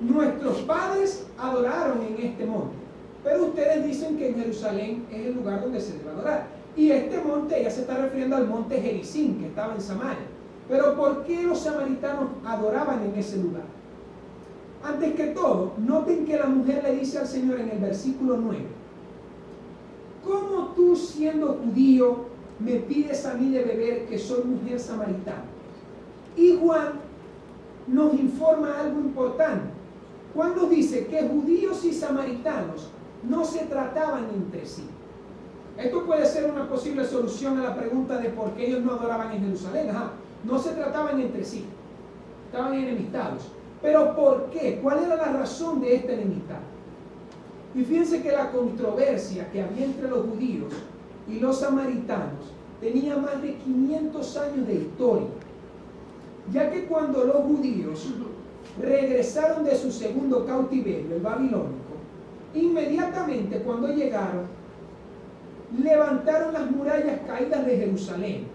nuestros padres adoraron en este monte, pero ustedes dicen que en Jerusalén es el lugar donde se debe adorar. Y este monte, ella se está refiriendo al monte Gerizim, que estaba en Samaria. Pero ¿por qué los samaritanos adoraban en ese lugar? Antes que todo, noten que la mujer le dice al Señor en el versículo 9: ¿cómo tú, siendo judío, me pides a mí de beber, que soy mujer samaritana? Y Juan nos informa algo importante cuando dice que judíos y samaritanos no se trataban entre sí. Esto puede ser una posible solución a la pregunta de por qué ellos no adoraban en Jerusalén. No se trataban entre sí, estaban enemistados. Pero ¿por qué? ¿Cuál era la razón de esta enemistad? Y fíjense que la controversia que había entre los judíos y los samaritanos tenía más de 500 años de historia, ya que cuando los judíos regresaron de su segundo cautiverio, el babilónico, inmediatamente cuando llegaron, levantaron las murallas caídas de Jerusalén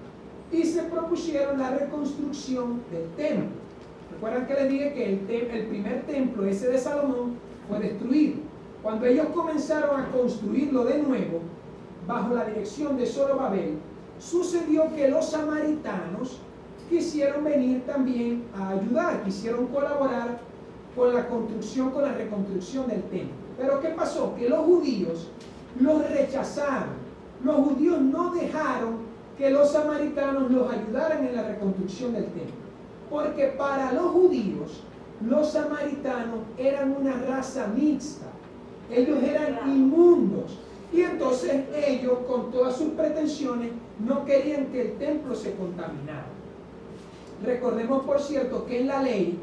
y se propusieron la reconstrucción del templo. Recuerdan que les dije que el primer templo, ese de Salomón, fue destruido. Cuando ellos comenzaron a construirlo de nuevo, bajo la dirección de Zorobabel, sucedió que los samaritanos quisieron venir también a ayudar, quisieron colaborar con la construcción, con la reconstrucción del templo. Pero ¿qué pasó? Que los judíos los rechazaron. Los judíos no dejaron que los samaritanos los ayudaran en la reconstrucción del templo, porque para los judíos los samaritanos eran una raza mixta, ellos eran inmundos, y entonces ellos, con todas sus pretensiones, no querían que el templo se contaminara. Recordemos, por cierto, que en la ley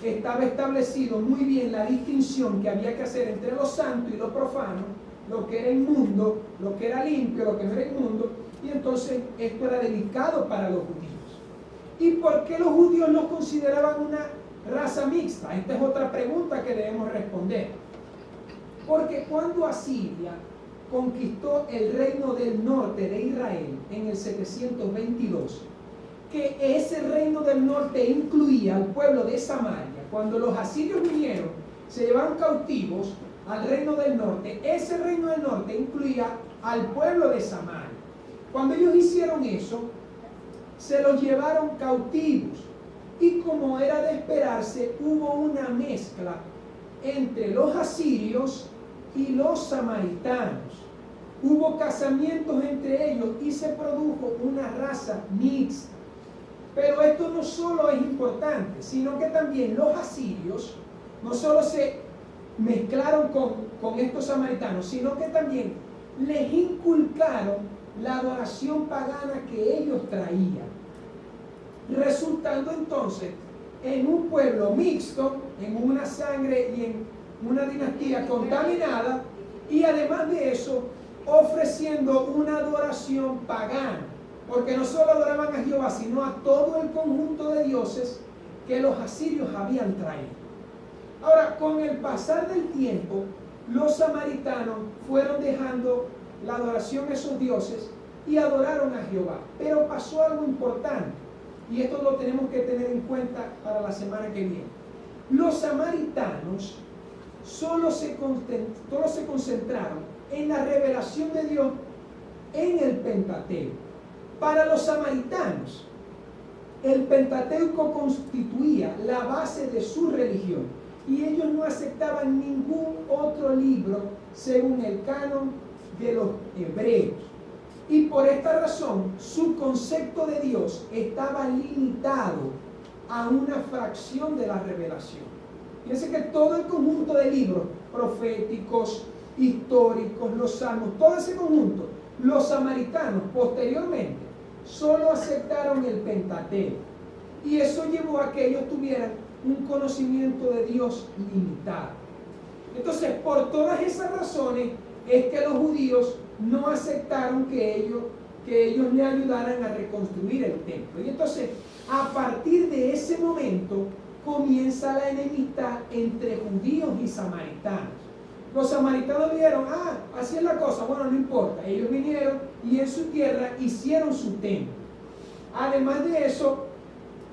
estaba establecido muy bien la distinción que había que hacer entre lo santo y lo profano, lo que era inmundo, lo que era limpio, lo que no era inmundo, y entonces esto era delicado para los judíos. ¿Y por qué los judíos los consideraban una raza mixta? Esta es otra pregunta que debemos responder. Porque cuando Asiria conquistó el reino del norte de Israel en el 722, que ese reino del norte incluía al pueblo de Samaria, cuando los asirios vinieron, se llevaron cautivos al reino del norte, ese reino del norte incluía al pueblo de Samaria. Cuando ellos hicieron eso, se los llevaron cautivos, y como era de esperarse, hubo una mezcla entre los asirios y los samaritanos. Hubo casamientos entre ellos y se produjo una raza mixta. Pero esto no solo es importante, sino que también los asirios no solo se mezclaron con estos samaritanos, sino que también les inculcaron la adoración pagana que ellos traían, resultando entonces en un pueblo mixto, en una sangre y en una dinastía contaminada, y además de eso ofreciendo una adoración pagana, porque no solo adoraban a Jehová, sino a todo el conjunto de dioses que los asirios habían traído. Ahora, con el pasar del tiempo, los samaritanos fueron dejando la adoración a esos dioses y adoraron a Jehová. Pero pasó algo importante, y esto lo tenemos que tener en cuenta para la semana que viene. Los samaritanos solo se concentraron en la revelación de Dios en el Pentateuco. Para los samaritanos, el Pentateuco constituía la base de su religión, y ellos no aceptaban ningún otro libro según el canon de los hebreos. Y por esta razón, su concepto de Dios estaba limitado a una fracción de la revelación. Fíjense que todo el conjunto de libros proféticos, históricos, los salmos, todo ese conjunto, los samaritanos posteriormente solo aceptaron el Pentateuco. Y eso llevó a que ellos tuvieran un conocimiento de Dios limitado. Entonces, por todas esas razones es que los judíos no aceptaron que ellos le ayudaran a reconstruir el templo. Y entonces, a partir de ese momento, comienza la enemistad entre judíos y samaritanos. Los samaritanos dijeron, así es la cosa, bueno, no importa. Ellos vinieron y en su tierra hicieron su templo. Además de eso,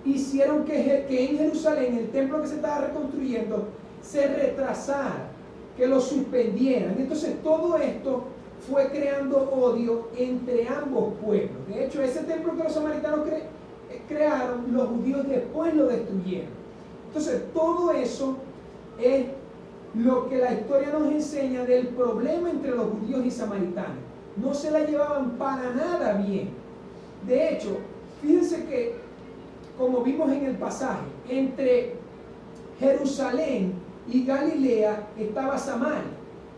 hicieron que en Jerusalén, el templo que se estaba reconstruyendo, se retrasara, que lo suspendieran. Entonces todo esto fue creando odio entre ambos pueblos. De hecho, ese templo que los samaritanos crearon, los judíos después lo destruyeron. Entonces todo eso es lo que la historia nos enseña del problema entre los judíos y samaritanos. No se la llevaban para nada bien. De hecho, fíjense que, como vimos en el pasaje, entre Jerusalén y Galilea estaba Samaria.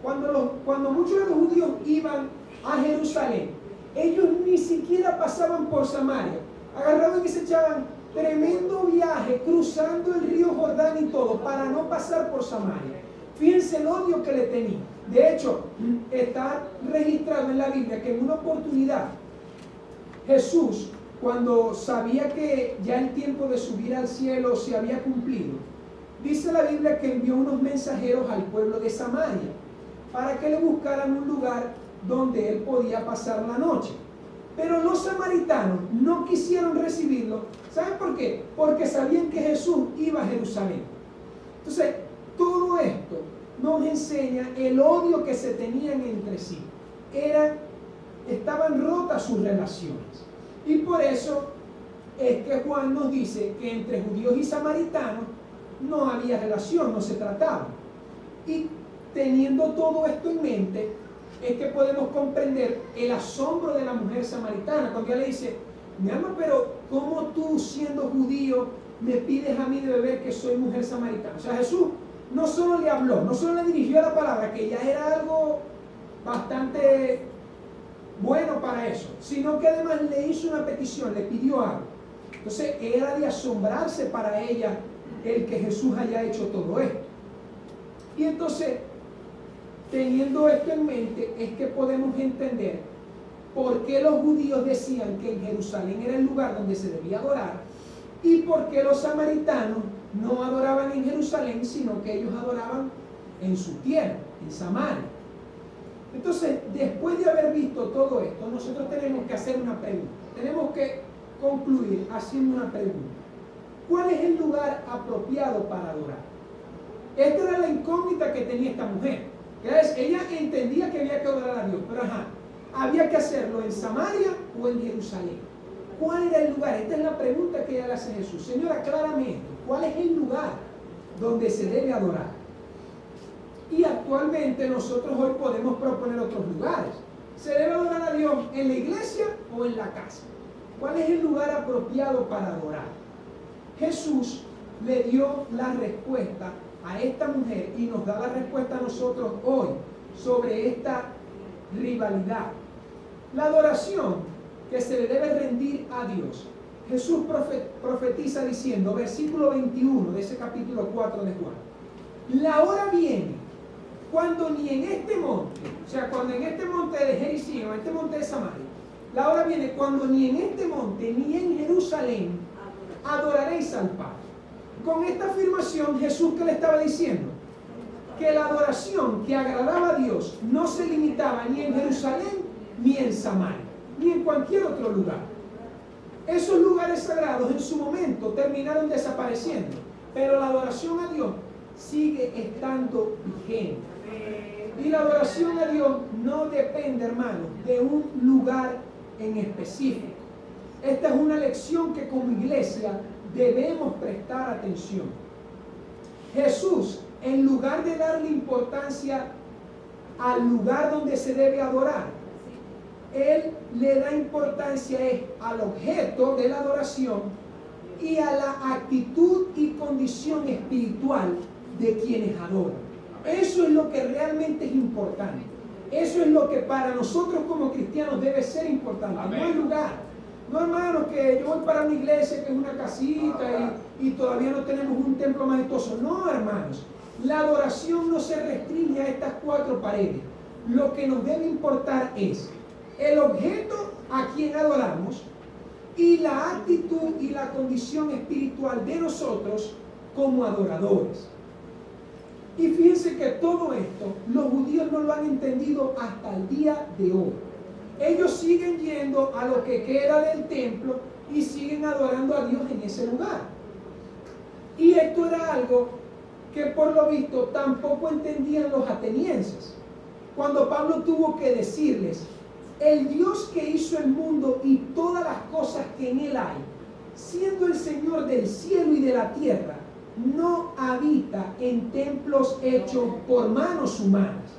Cuando muchos de los judíos iban a Jerusalén, ellos ni siquiera pasaban por Samaria. Agarraban y se echaban tremendo viaje cruzando el río Jordán y todo para no pasar por Samaria. Fíjense el odio que le tenían. De hecho, está registrado en la Biblia que en una oportunidad Jesús, cuando sabía que ya el tiempo de subir al cielo se había cumplido, dice la Biblia que envió unos mensajeros al pueblo de Samaria para que le buscaran un lugar donde él podía pasar la noche. Pero los samaritanos no quisieron recibirlo. ¿Saben por qué? Porque sabían que Jesús iba a Jerusalén. Entonces, todo esto nos enseña el odio que se tenían entre sí. Estaban rotas sus relaciones. Y por eso es que Juan nos dice que entre judíos y samaritanos no había relación, no se trataba. Y teniendo todo esto en mente, es que podemos comprender el asombro de la mujer samaritana, cuando ella le dice, mi alma, pero ¿cómo tú, siendo judío, me pides a mí de beber que soy mujer samaritana? O sea, Jesús no solo le habló, no solo le dirigió la palabra, que ya era algo bastante bueno para eso, sino que además le hizo una petición, le pidió algo. Entonces era de asombrarse para ella el que Jesús haya hecho todo esto. Y entonces, teniendo esto en mente, es que podemos entender por qué los judíos decían que en Jerusalén era el lugar donde se debía adorar, y por qué los samaritanos no adoraban en Jerusalén, sino que ellos adoraban en su tierra, en Samaria. Entonces, después de haber visto todo esto, nosotros tenemos que hacer una pregunta. Tenemos que concluir haciendo una pregunta. ¿Cuál es el lugar apropiado para adorar? Esta era la incógnita que tenía esta mujer. Ella entendía que había que adorar a Dios, pero había que hacerlo en Samaria o en Jerusalén. ¿Cuál era el lugar? Esta es la pregunta que ella le hace a Jesús. Señor, aclárame esto. ¿Cuál es el lugar donde se debe adorar? Y actualmente nosotros hoy podemos proponer otros lugares. ¿Se debe adorar a Dios en la iglesia o en la casa? ¿Cuál es el lugar apropiado para adorar? Jesús le dio la respuesta a esta mujer y nos da la respuesta a nosotros hoy sobre esta rivalidad. La adoración que se le debe rendir a Dios. Jesús profetiza diciendo, versículo 21 de ese capítulo 4 de Juan: la hora viene cuando ni en este monte, o sea, cuando en este monte de Jericín o en este monte de Samaria, la hora viene cuando ni en este monte ni en Jerusalén adoraréis al Padre. Con esta afirmación, Jesús, ¿qué le estaba diciendo? Que la adoración que agradaba a Dios no se limitaba ni en Jerusalén ni en Samaria, ni en cualquier otro lugar. Esos lugares sagrados en su momento terminaron desapareciendo, pero la adoración a Dios sigue estando vigente. Y la adoración a Dios no depende, hermanos, de un lugar en específico. Esta es una lección que como iglesia debemos prestar atención. Jesús, en lugar de darle importancia al lugar donde se debe adorar, Él le da importancia al objeto de la adoración y a la actitud y condición espiritual de quienes adoran. Eso es lo que realmente es importante. Eso es lo que para nosotros como cristianos debe ser importante. Amén. No el lugar. No, hermanos, que yo voy para una iglesia que es una casita y todavía no tenemos un templo majestuoso. No, hermanos. La adoración no se restringe a estas cuatro paredes. Lo que nos debe importar es el objeto a quien adoramos y la actitud y la condición espiritual de nosotros como adoradores. Y fíjense que todo esto los judíos no lo han entendido hasta el día de hoy. Ellos siguen yendo a lo que queda del templo y siguen adorando a Dios en ese lugar. Y esto era algo que por lo visto tampoco entendían los atenienses. Cuando Pablo tuvo que decirles: el Dios que hizo el mundo y todas las cosas que en él hay, siendo el Señor del cielo y de la tierra, no habita en templos hechos por manos humanas,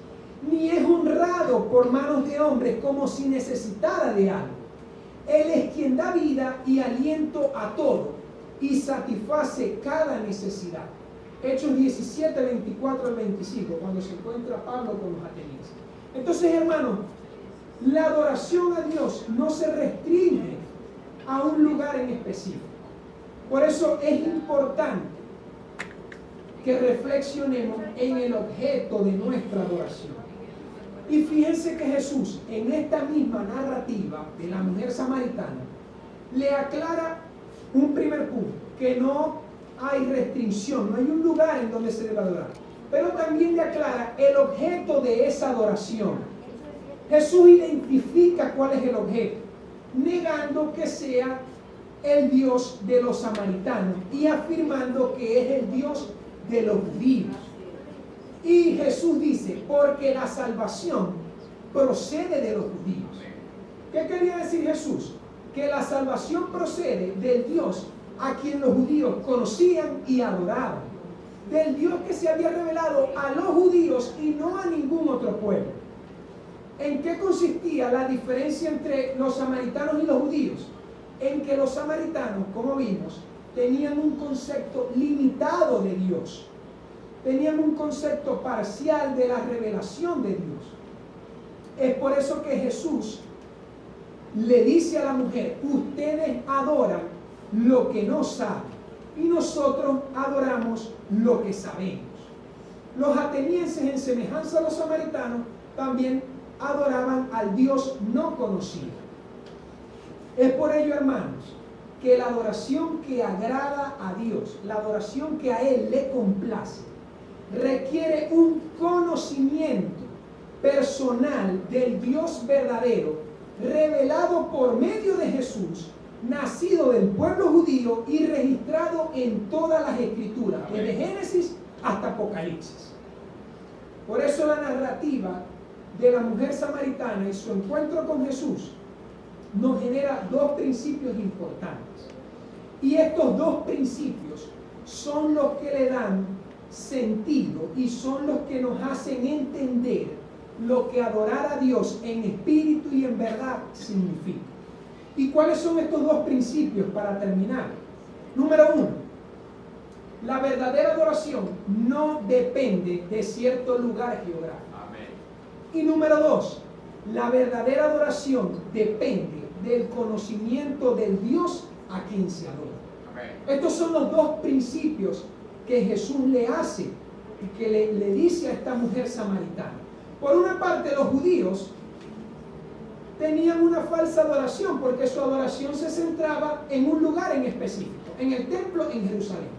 ni es honrado por manos de hombres como si necesitara de algo. Él es quien da vida y aliento a todo y satisface cada necesidad. Hechos 17, 24 al 25, cuando se encuentra Pablo con los atenienses. Entonces, hermanos, la adoración a Dios no se restringe a un lugar en específico. Por eso es importante que reflexionemos en el objeto de nuestra adoración. Y fíjense que Jesús, en esta misma narrativa de la mujer samaritana, le aclara un primer punto: que no hay restricción, no hay un lugar en donde se debe adorar. Pero también le aclara el objeto de esa adoración. Jesús identifica cuál es el objeto, negando que sea el Dios de los samaritanos y afirmando que es el Dios de los judíos. Y Jesús dice: porque la salvación procede de los judíos. ¿Qué quería decir Jesús? Que la salvación procede del Dios a quien los judíos conocían y adoraban, del Dios que se había revelado a los judíos y no a ningún otro pueblo. ¿En qué consistía la diferencia entre los samaritanos y los judíos? En que los samaritanos, como vimos, tenían un concepto limitado de Dios. Tenían un concepto parcial de la revelación de Dios. Es por eso que Jesús le dice a la mujer: ustedes adoran lo que no saben y nosotros adoramos lo que sabemos. Los atenienses, en semejanza a los samaritanos, también adoraban al Dios no conocido. Es por ello, hermanos, que la adoración que agrada a Dios, la adoración que a Él le complace, requiere un conocimiento personal del Dios verdadero, revelado por medio de Jesús, nacido del pueblo judío y registrado en todas las escrituras, desde Génesis hasta Apocalipsis. Por eso la narrativa de la mujer samaritana y su encuentro con Jesús nos genera dos principios importantes. Y estos dos principios son los que le dan sentido y son los que nos hacen entender lo que adorar a Dios en espíritu y en verdad significa. ¿Y cuáles son estos dos principios para terminar? Número uno, la verdadera adoración no depende de cierto lugar geográfico. Amén. Y número dos, la verdadera adoración depende del conocimiento del Dios a quien se adora. Amén. Estos son los dos principios que Jesús le hace y que le dice a esta mujer samaritana. Por una parte, los judíos tenían una falsa adoración porque su adoración se centraba en un lugar en específico, en el templo en Jerusalén.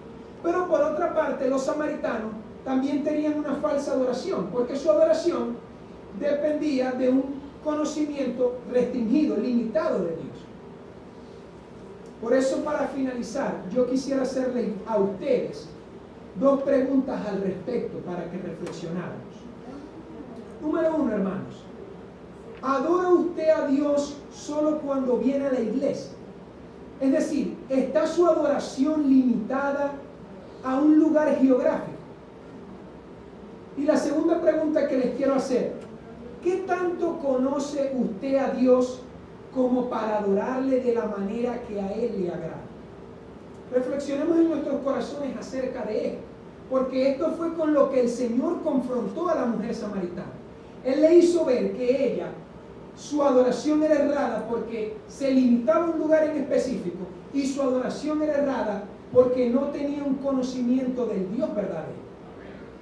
Pero por otra parte, los samaritanos también tenían una falsa adoración porque su adoración dependía de un conocimiento restringido, limitado de Dios. Por eso, para finalizar, yo quisiera hacerles a ustedes dos preguntas al respecto para que reflexionáramos. Número uno, hermanos, ¿adora usted a Dios solo cuando viene a la iglesia? Es decir, ¿está su adoración limitada a un lugar geográfico? Y la segunda pregunta que les quiero hacer, ¿qué tanto conoce usted a Dios como para adorarle de la manera que a Él le agrada? Reflexionemos en nuestros corazones acerca de esto, porque esto fue con lo que el Señor confrontó a la mujer samaritana. Él le hizo ver que ella, su adoración era errada porque se limitaba a un lugar en específico, y su adoración era errada porque no tenía un conocimiento del Dios verdadero.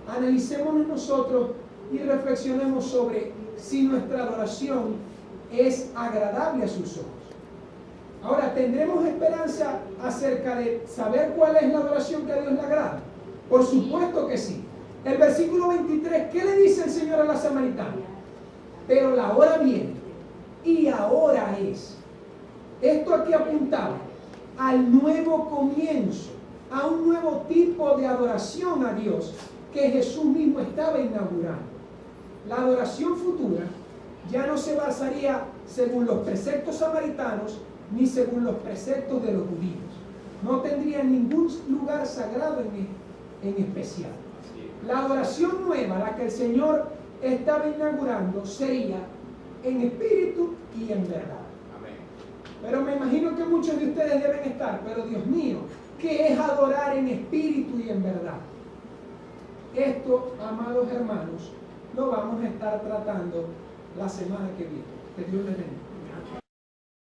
Analicémonos nosotros y reflexionemos sobre si nuestra adoración es agradable a sus ojos. Ahora, ¿tendremos esperanza acerca de saber cuál es la adoración que a Dios le agrada? Por supuesto que sí. El versículo 23, ¿qué le dice el Señor a la samaritana? Pero la hora viene y ahora es. Esto aquí apuntaba al nuevo comienzo, a un nuevo tipo de adoración a Dios que Jesús mismo estaba inaugurando. La adoración futura ya no se basaría según los preceptos samaritanos ni según los preceptos de los judíos. No tendría ningún lugar sagrado en especial. La adoración nueva, la que el Señor estaba inaugurando, sería en espíritu y en verdad. Amén. Pero me imagino que muchos de ustedes deben estar, pero Dios mío, ¿qué es adorar en espíritu y en verdad? Esto, amados hermanos, lo vamos a estar tratando la semana que viene. Que Dios les bendiga.